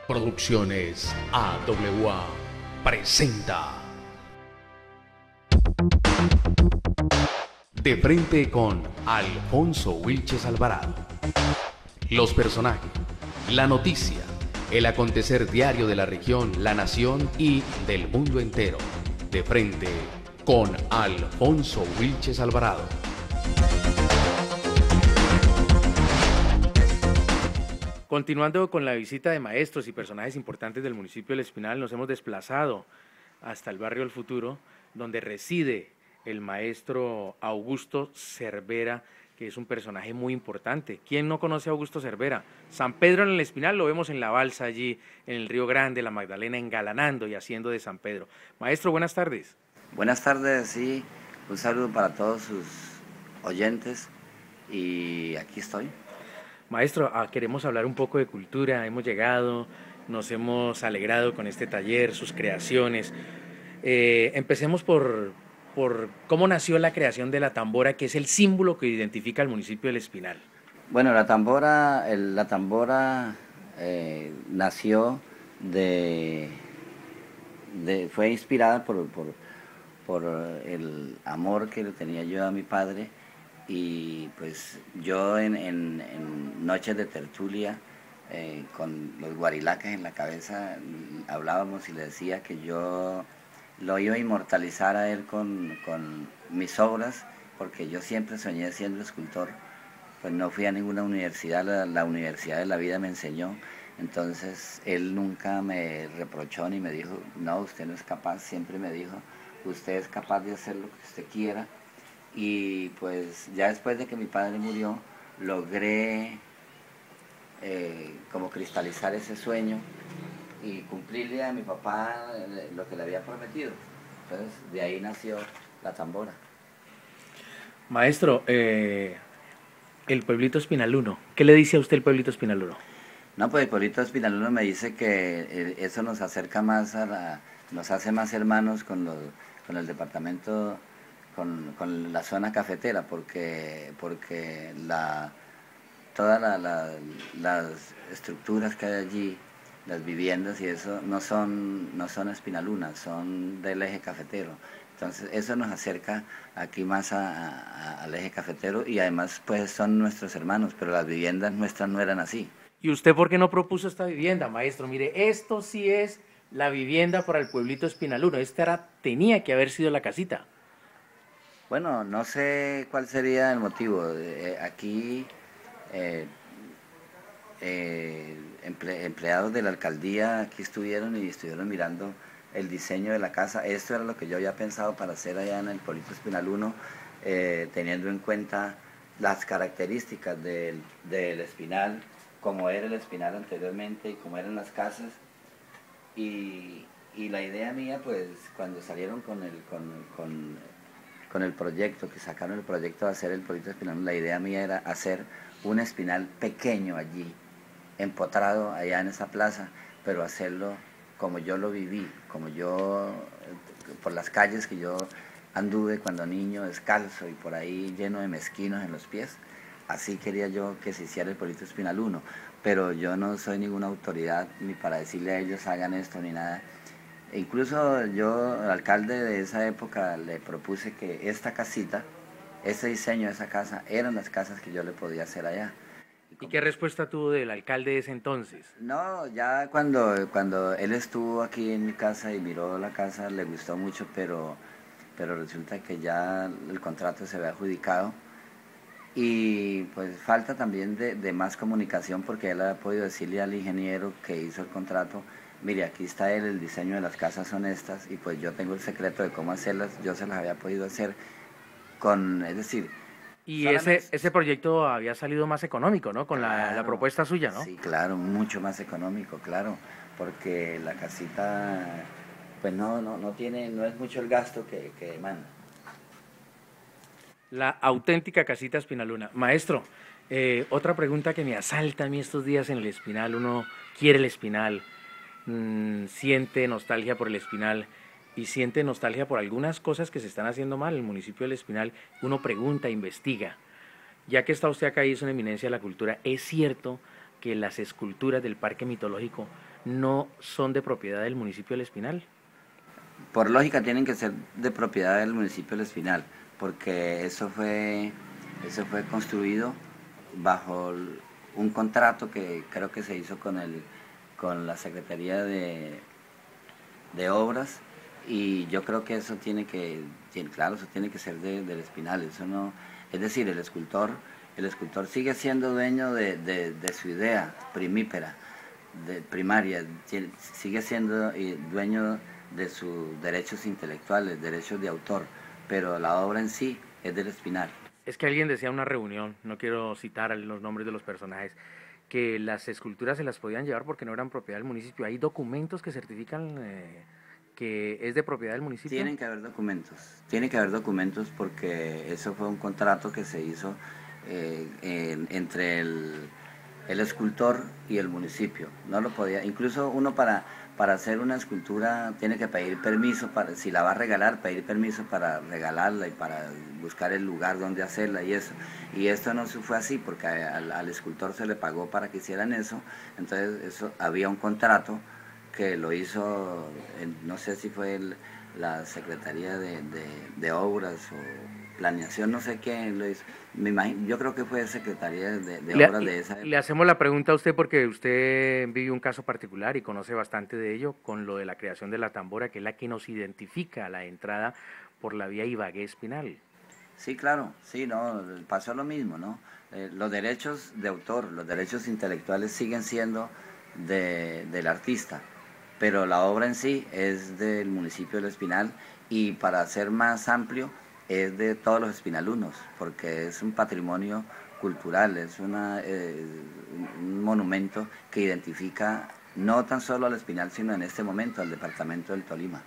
Producciones AWA presenta De frente con Alfonso Wilches Alvarado. Los personajes, la noticia, el acontecer diario de la región, la nación y del mundo entero. De frente con Alfonso Wilches Alvarado. Continuando con la visita de maestros y personajes importantes del municipio del Espinal, nos hemos desplazado hasta el barrio El Futuro, donde reside el maestro Augusto Cervera, que es un personaje muy importante. ¿Quién no conoce a Augusto Cervera? San Pedro en el Espinal, lo vemos en la balsa allí, en el Río Grande, la Magdalena, engalanando y haciendo de San Pedro. Maestro, buenas tardes. Buenas tardes, sí, un saludo para todos sus oyentes y aquí estoy. Maestro, queremos hablar un poco de cultura, hemos llegado, nos hemos alegrado con este taller, sus creaciones. Empecemos por cómo nació la creación de la tambora, que es el símbolo que identifica al municipio del Espinal. Bueno, la tambora nació fue inspirada por el amor que le tenía yo a mi padre. Y pues yo en noches de tertulia, con los guarilaques en la cabeza, hablábamos y le decía que yo lo iba a inmortalizar a él con mis obras, porque yo siempre soñé siendo escultor. Pues no fui a ninguna universidad, la universidad de la vida me enseñó. Entonces él nunca me reprochó ni me dijo, no, usted no es capaz, siempre me dijo, usted es capaz de hacer lo que usted quiera. Y pues ya después de que mi padre murió, logré como cristalizar ese sueño y cumplirle a mi papá lo que le había prometido. Entonces de ahí nació la tambora. Maestro, el pueblito Espinaluno, ¿qué le dice a usted el pueblito Espinaluno? No, pues el pueblito Espinaluno me dice que eso nos acerca más nos hace más hermanos con el departamento, con la zona cafetera, porque todas las estructuras que hay allí, las viviendas y eso, no son espinalunas, son del eje cafetero. Entonces eso nos acerca aquí más al eje cafetero y además pues son nuestros hermanos, pero las viviendas nuestras no eran así. ¿Y usted por qué no propuso esta vivienda, maestro? Mire, esto sí es la vivienda para el pueblito Espinaluno, tenía que haber sido la casita. Bueno, no sé cuál sería el motivo. Aquí empleados de la alcaldía aquí estuvieron mirando el diseño de la casa. Esto era lo que yo había pensado para hacer allá en el pueblito Espinaluno, teniendo en cuenta las características del Espinal, como era el Espinal anteriormente y cómo eran las casas. Y la idea mía, pues, cuando salieron con el proyecto, que sacaron el proyecto de hacer el pueblito Espinal, la idea mía era hacer un Espinal pequeño allí, empotrado allá en esa plaza, pero hacerlo como yo lo viví, por las calles que yo anduve cuando niño descalzo y por ahí lleno de mezquinos en los pies. Así quería yo que se hiciera el pueblito Espinal 1, pero yo no soy ninguna autoridad ni para decirle a ellos hagan esto ni nada. Incluso yo, al alcalde de esa época, le propuse que esta casita, ese diseño de esa casa, eran las casas que yo le podía hacer allá. ¿Y qué respuesta tuvo del alcalde de ese entonces? No, ya cuando él estuvo aquí en mi casa y miró la casa, le gustó mucho, pero resulta que ya el contrato se había adjudicado. Y pues falta también de más comunicación, porque él ha podido decirle al ingeniero que hizo el contrato, mire, aquí está el diseño de las casas son estas, y pues yo tengo el secreto de cómo hacerlas, yo se las había podido hacer es decir... Y ese proyecto había salido más económico, ¿no? Con claro, la propuesta suya, ¿no? Sí, claro, mucho más económico, claro, porque la casita, pues no es mucho el gasto que demanda. La auténtica casita Espinaluna. Maestro, otra pregunta que me asalta a mí estos días en el Espinal, uno quiere el Espinal, siente nostalgia por el Espinal y siente nostalgia por algunas cosas que se están haciendo mal en el municipio del Espinal. Uno pregunta, investiga. Ya que está usted acá y es una eminencia de la cultura, ¿es cierto que las esculturas del Parque Mitológico no son de propiedad del municipio del Espinal? Por lógica tienen que ser de propiedad del municipio del Espinal, porque eso fue construido bajo un contrato que creo que se hizo con la Secretaría de Obras, y yo creo que eso claro, eso tiene que ser del Espinal. Eso no, es decir, el escultor sigue siendo dueño de su idea primípera, primaria, sigue siendo dueño de sus derechos intelectuales, derechos de autor, pero la obra en sí es del Espinal. Es que alguien decía en una reunión, no quiero citar los nombres de los personajes, que las esculturas se las podían llevar porque no eran propiedad del municipio. ¿Hay documentos que certifican que es de propiedad del municipio? Tienen que haber documentos porque eso fue un contrato que se hizo entre el escultor y el municipio. No lo podía, incluso uno para hacer una escultura tiene que pedir permiso, si la va a regalar, pedir permiso para regalarla y para buscar el lugar donde hacerla y eso. Y esto no se fue así porque al escultor se le pagó para que hicieran eso, entonces había un contrato que lo hizo, no sé si fue la Secretaría de Obras o Planeación, no sé quién lo hizo. Me imagino, yo creo que fue Secretaría de Obras de esa época. Le hacemos la pregunta a usted porque usted vive un caso particular y conoce bastante de ello con lo de la creación de la tambora, que es la que nos identifica a la entrada por la vía Ibagué-Espinal. Sí, claro, sí, no, pasó lo mismo, ¿no? Los derechos de autor, los derechos intelectuales siguen siendo del artista, pero la obra en sí es del municipio del Espinal, y para ser más amplio es de todos los espinalunos, porque es un patrimonio cultural, es un monumento que identifica no tan solo al Espinal, sino en este momento al departamento del Tolima.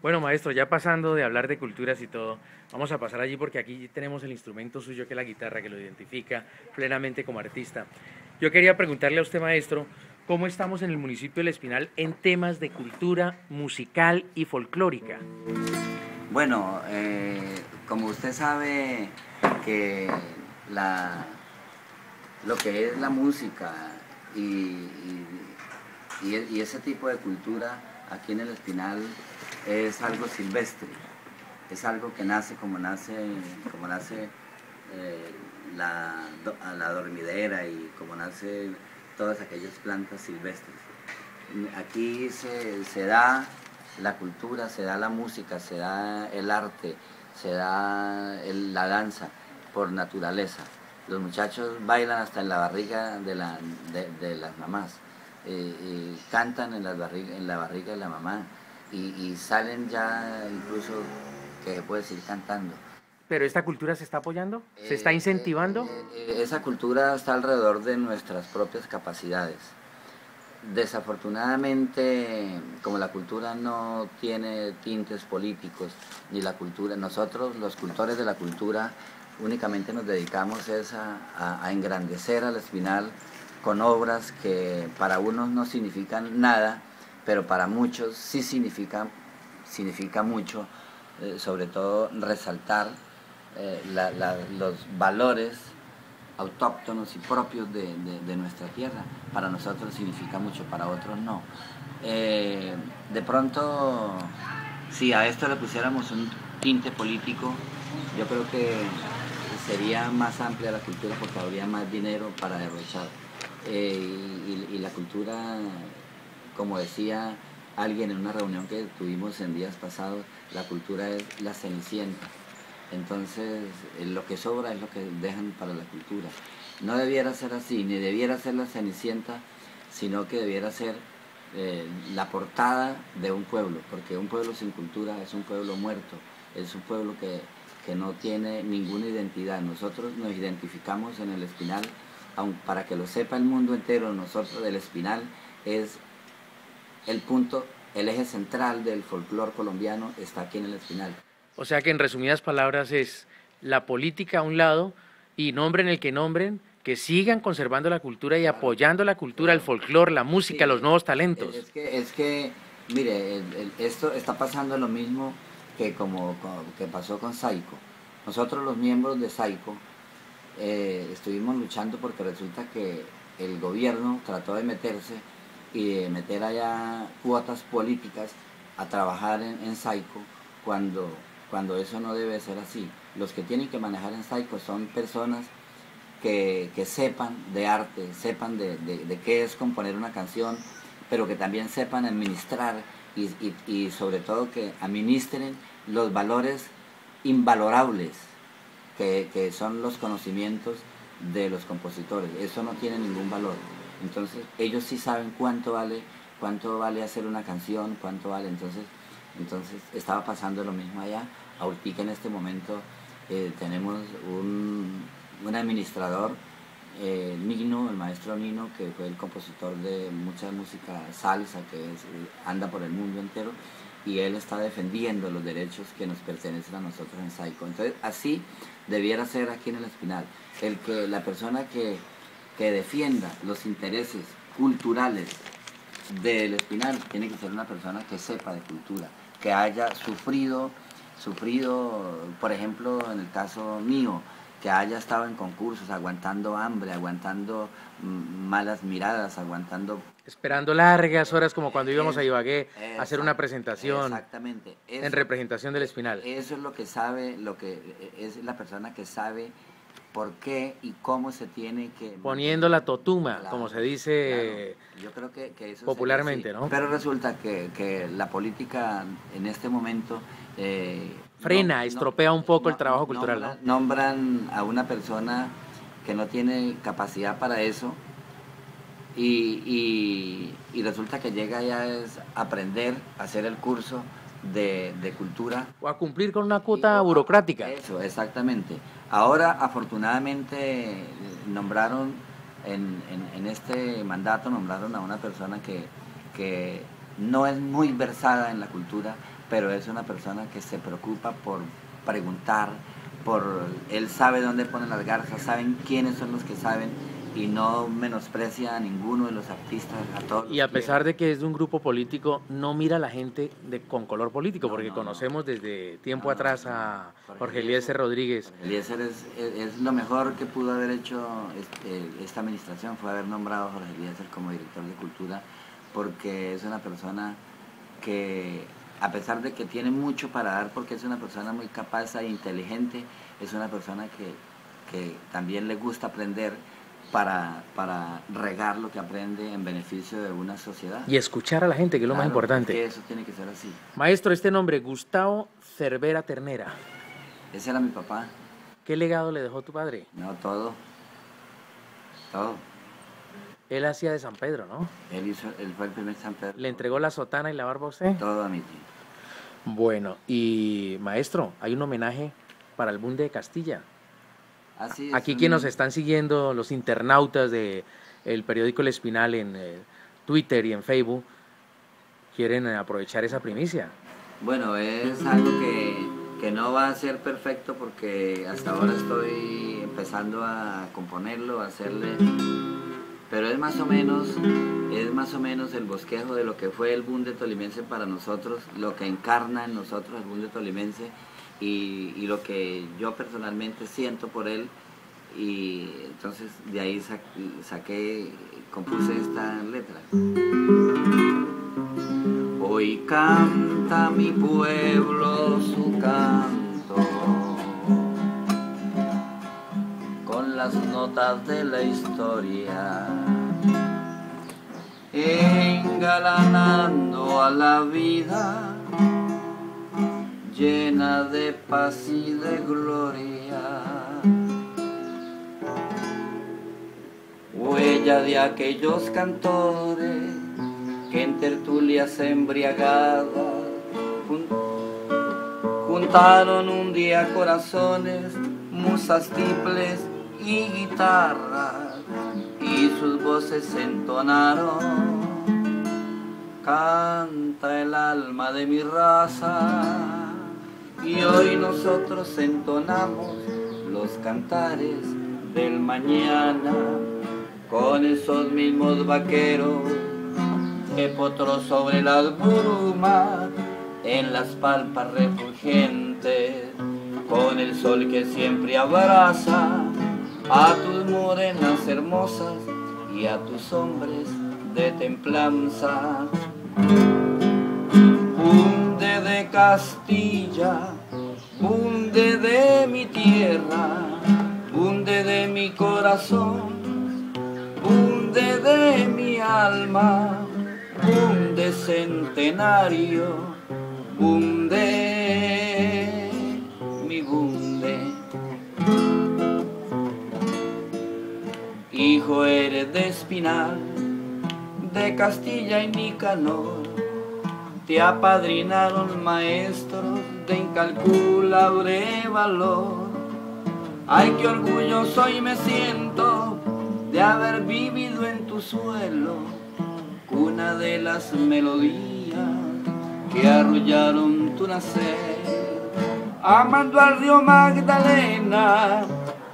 Bueno, maestro, ya pasando de hablar de culturas y todo, vamos a pasar allí porque aquí tenemos el instrumento suyo, que es la guitarra, que lo identifica plenamente como artista. Yo quería preguntarle a usted, maestro, ¿cómo estamos en el municipio del Espinal en temas de cultura musical y folclórica? Bueno, como usted sabe que lo que es la música y ese tipo de cultura aquí en el Espinal es algo silvestre, es algo que nace como nace la dormidera y como nacen todas aquellas plantas silvestres. Aquí se da la cultura, se da la música, se da el arte, se da la danza por naturaleza. Los muchachos bailan hasta en la barriga de las mamás, cantan en la barriga de la mamá y salen ya incluso, que se puede decir, cantando. ¿Pero esta cultura se está apoyando? ¿Se está incentivando? Esa cultura está alrededor de nuestras propias capacidades. Desafortunadamente, como la cultura no tiene tintes políticos, ni la cultura, nosotros los cultores de la cultura únicamente nos dedicamos a engrandecer al Espinal con obras que para unos no significan nada, pero para muchos sí significa mucho, sobre todo resaltar los valores autóctonos y propios de nuestra tierra. Para nosotros significa mucho, para otros no. De pronto, si a esto le pusiéramos un tinte político, yo creo que sería más amplia la cultura porque habría más dinero para derrochar. Y la cultura, como decía alguien en una reunión que tuvimos en días pasados, la cultura es la cenicienta. Entonces, lo que sobra es lo que dejan para la cultura. No debiera ser así, ni debiera ser la cenicienta, sino que debiera ser la portada de un pueblo, porque un pueblo sin cultura es un pueblo muerto, es un pueblo que no tiene ninguna identidad. Nosotros nos identificamos en el Espinal, aunque para que lo sepa el mundo entero, nosotros el Espinal es el punto, el eje central del folclore colombiano está aquí en el Espinal. O sea que en resumidas palabras es la política a un lado y nombren el que nombren, que sigan conservando la cultura y apoyando la cultura, el folclore, la música, sí, los nuevos talentos. Es que mire, esto está pasando lo mismo que pasó con Saico. Nosotros los miembros de Saico estuvimos luchando porque resulta que el gobierno trató de meterse y de meter allá cuotas políticas a trabajar en Saico cuando eso no debe ser así. Los que tienen que manejar en Saico son personas que sepan de arte, sepan de qué es componer una canción, pero que también sepan administrar y sobre todo que administren los valores invalorables que son los conocimientos de los compositores. Eso no tiene ningún valor. Entonces ellos sí saben cuánto vale hacer una canción, cuánto vale. Entonces estaba pasando lo mismo allá. Ahorita en este momento tenemos un administrador, Nino, el maestro Nino, que fue el compositor de mucha música salsa que anda por el mundo entero, y él está defendiendo los derechos que nos pertenecen a nosotros en Saico. Entonces así debiera ser aquí en el Espinal. La persona que defienda los intereses culturales del Espinal tiene que ser una persona que sepa de cultura, que haya sufrido, por ejemplo, en el caso mío, que haya estado en concursos, aguantando hambre, aguantando malas miradas, aguantando... Esperando largas horas, como cuando íbamos a Ibagué a hacer una presentación. Exactamente. En representación del Espinal. Eso es lo que sabe, lo que es la persona que sabe por qué y cómo se tiene que... Poniendo la totuma, claro, como se dice, claro. Yo creo que eso popularmente, ¿no? Pero resulta que la política en este momento... frena, estropea un poco el trabajo cultural, ¿no? Nombran a una persona que no tiene capacidad para eso y resulta que llega ya es aprender a hacer el curso de cultura. O a cumplir con una cuota burocrática. Eso, exactamente. Ahora, afortunadamente, nombraron, en este mandato, nombraron a una persona que no es muy versada en la cultura, pero es una persona que se preocupa por preguntar, él sabe dónde ponen las garzas, saben quiénes son los que saben, y no menosprecia a ninguno de los artistas, a todos. Y a pesar de que es de un grupo político, no mira a la gente con color político, porque conocemos desde tiempo atrás a Jorge Eliezer Rodríguez. Jorge Eliezer es lo mejor que pudo haber hecho esta administración, fue haber nombrado a Jorge Eliezer como director de cultura, porque es una persona que, a pesar de que tiene mucho para dar, porque es una persona muy capaz e inteligente, es una persona que también le gusta aprender para regar lo que aprende en beneficio de una sociedad. Y escuchar a la gente, que es lo más importante. Que eso tiene que ser así. Maestro, este nombre, Gustavo Cervera Ternera. Ese era mi papá. ¿Qué legado le dejó tu padre? No, todo. Todo. Él hacía de San Pedro, ¿no? Él fue el primer San Pedro. ¿Le entregó la sotana y la barba a usted? Todo a mi tío. Bueno, y maestro, hay un homenaje para el Bunde de Castilla. Así es. Aquí quienes nos están siguiendo, los internautas del periódico El Espinal en Twitter y en Facebook, quieren aprovechar esa primicia. Bueno, es algo que no va a ser perfecto porque hasta ahora estoy empezando a componerlo, a hacerle... Pero es más o menos el bosquejo de lo que fue el Bunde tolimense para nosotros, lo que encarna en nosotros el Bunde tolimense y lo que yo personalmente siento por él. Y entonces de ahí compuse esta letra. Hoy canta mi pueblo su canto con las notas de la historia, engalanando a la vida llena de paz y de gloria, huella de aquellos cantores que en tertulias embriagadas juntaron un día corazones, musas tiples y guitarras, y sus voces entonaron: canta el alma de mi raza. Y hoy nosotros entonamos los cantares del mañana con esos mismos vaqueros que potró sobre las brumas en las pampas refulgentes, con el sol que siempre abraza a tus morenas hermosas y a tus hombres de templanza. Bunde de Castilla, bunde de mi tierra, bunde de mi corazón, bunde de mi alma, bunde centenario, bunde, mi bunde. Hijo eres de Espinal, de Castilla y Nicanor, te apadrinaron maestros de incalculable valor. Ay, qué orgulloso hoy me siento de haber vivido en tu suelo, cuna de las melodías que arrullaron tu nacer. Amando al río Magdalena,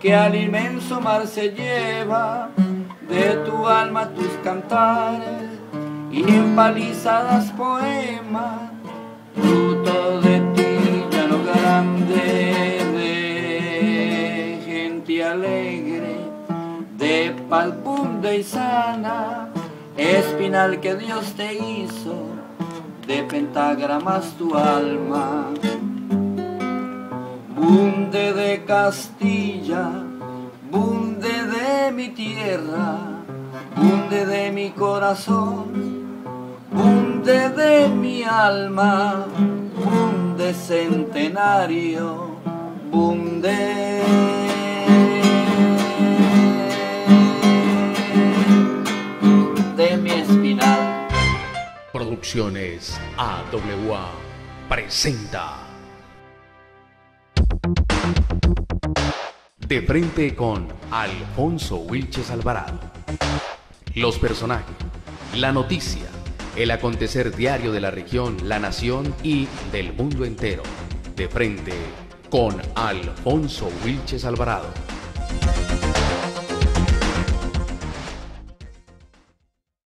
que al inmenso mar se lleva, de tu alma tus cantares y empalizadas poemas, fruto de ti llano grande, de gente alegre, de paz bunde y sana, Espinal que Dios te hizo, de pentagramas tu alma. Bunde de Castilla, bunde de mi tierra, bunde de mi corazón, bunde de mi alma, bunde centenario, bunde de mi Espinal. Producciones AWA presenta De frente con Alfonso Wilches Alvarado. Los personajes, la noticia, el acontecer diario de la región, la nación y del mundo entero. De frente con Alfonso Wilches Alvarado.